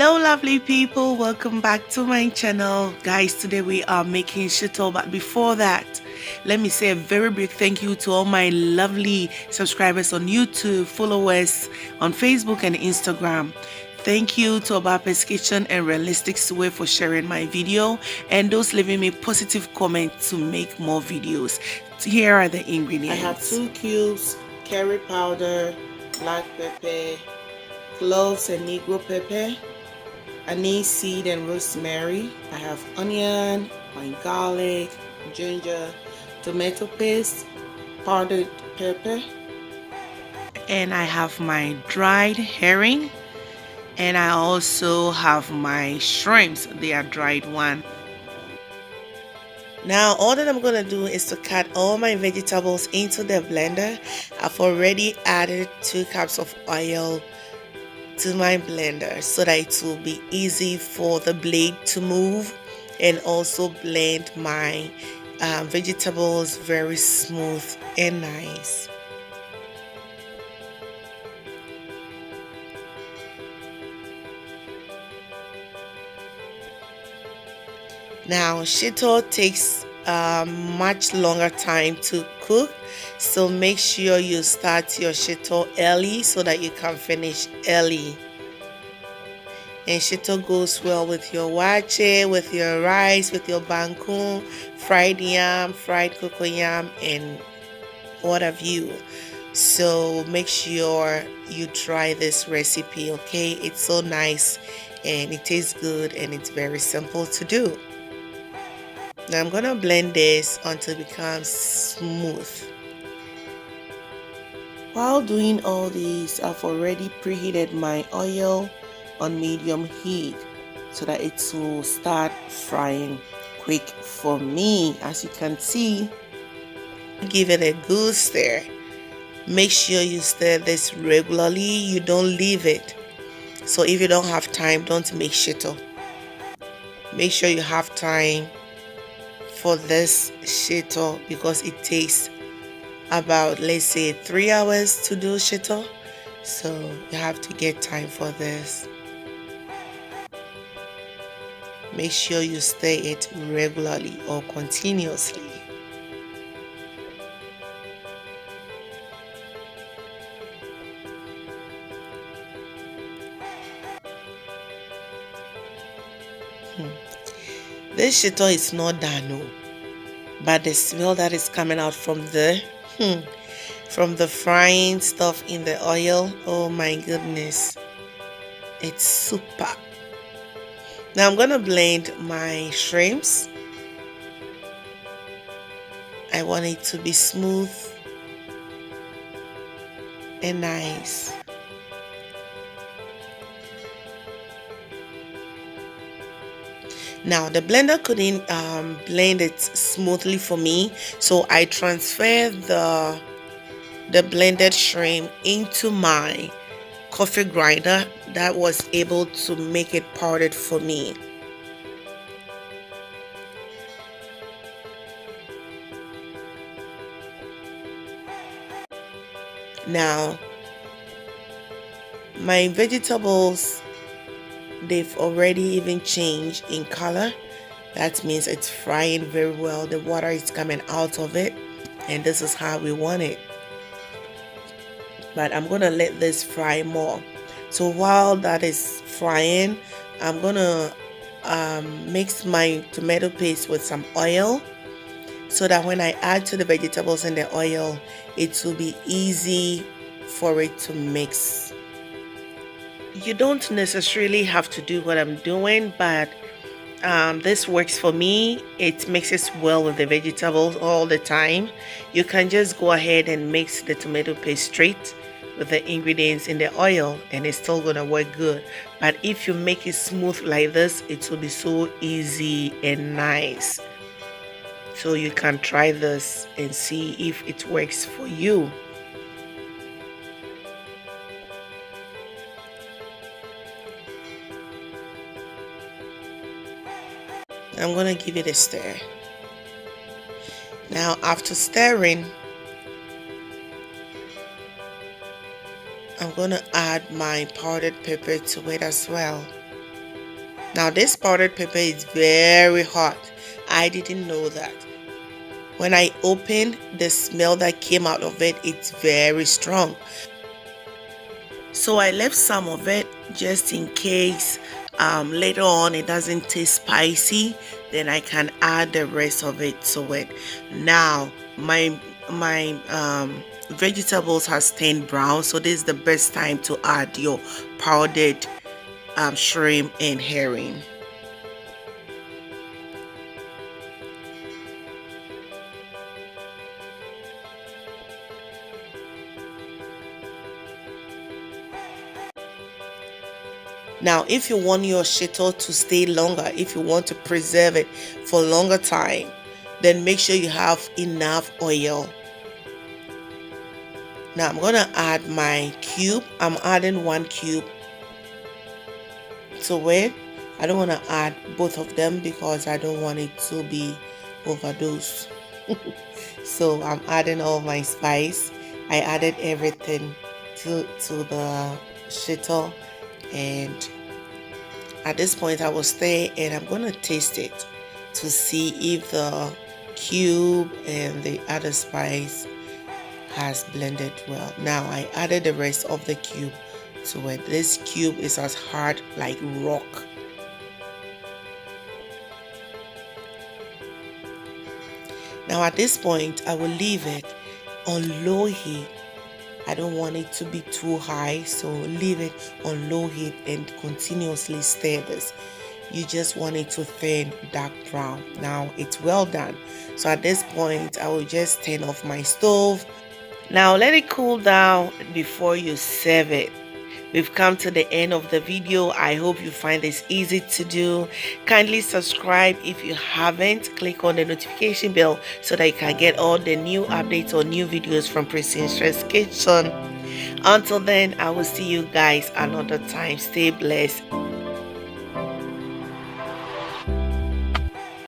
Hello lovely people, welcome back to my channel. Guys, today we are making shito, but before that, let me say a very big thank you to all my lovely subscribers on YouTube, followers on Facebook and Instagram. Thank you to Obape's Kitchen and Realistic Way for sharing my video, and those leaving me positive comments to make more videos. Here are the ingredients. I have 2 cubes curry powder, black pepper, cloves and negro pepper, anise seed and rosemary. I have onion, my garlic, ginger, tomato paste, powdered pepper, and I have my dried herring, and I also have my shrimps. They are dried one. Now all that I'm gonna do is to cut all my vegetables into the blender. I've already added 2 cups of oil to my blender so that it will be easy for the blade to move and also blend my vegetables very smooth and nice. Now shito takes much longer time to cook, so make sure you start your shito early so that you can finish early. And shito goes well with your wache, with your rice, with your bangkun, fried yam, fried cocoyam, and what have you. So make sure you try this recipe, okay? It's so nice and it tastes good and it's very simple to do. Now I'm gonna blend this until it becomes smooth. While doing all these, I've already preheated my oil on medium heat so that it will start frying quick for me. As you can see, give it a good stir. Make sure you stir this regularly. You don't leave it. So if you don't have time, don't make shito. Make sure you have time for this shito because it takes about, let's say, 3 hours to do shito, so you have to get time for this. Make sure you stir it regularly or continuously. This shito is not done, but the smell that is coming out from the frying stuff in the oil, oh my goodness, it's super. Now I'm gonna blend my shrimps. I want it to be smooth and nice. Now the blender couldn't blend it smoothly for me, so I transferred the blended shrimp into my coffee grinder that was able to make it powdered for me. Now my vegetables, they've already even changed in color. That means it's frying very well. The water is coming out of it, and this is how we want it. But I'm gonna let this fry more. So while that is frying, I'm gonna mix my tomato paste with some oil so that when I add to the vegetables and the oil, it will be easy for it to mix. You don't necessarily have to do what I'm doing, but this works for me. It mixes well with the vegetables all the time. You can just go ahead and mix the tomato paste straight with the ingredients in the oil and it's still gonna work good. But if you make it smooth like this, it will be so easy and nice. So you can try this and see if it works for you. I'm gonna give it a stir. Now after stirring, I'm gonna add my powdered pepper to it as well. Now this powdered pepper is very hot. I didn't know that. When I opened, the smell that came out of it, it's very strong. So I left some of it just in case later on it doesn't taste spicy, then I can add the rest of it to it. Now my vegetables has turned brown, so this is the best time to add your powdered shrimp and herring. Now, if you want your shito to stay longer, if you want to preserve it for a longer time, then make sure you have enough oil. Now, I'm going to add my cube. I'm adding 1 cube to it. I don't want to add both of them because I don't want it to be overdosed. So I'm adding all my spice. I added everything to the shito, and at this point I will stay and I'm gonna taste it to see if the cube and the other spice has blended well. Now I added the rest of the cube to it. This cube is as hard like rock. Now at this point I will leave it on low heat. I don't want it to be too high, so leave it on low heat and continuously stir this. You just want it to turn dark brown. Now it's well done. So at this point I will just turn off my stove. Now let it cool down before you serve it. We've come to the end of the video. I hope you find this easy to do. Kindly subscribe if you haven't. Click on the notification bell so that you can get all the new updates or new videos from Priscy's Kitchen. Until then, I will see you guys another time. Stay blessed.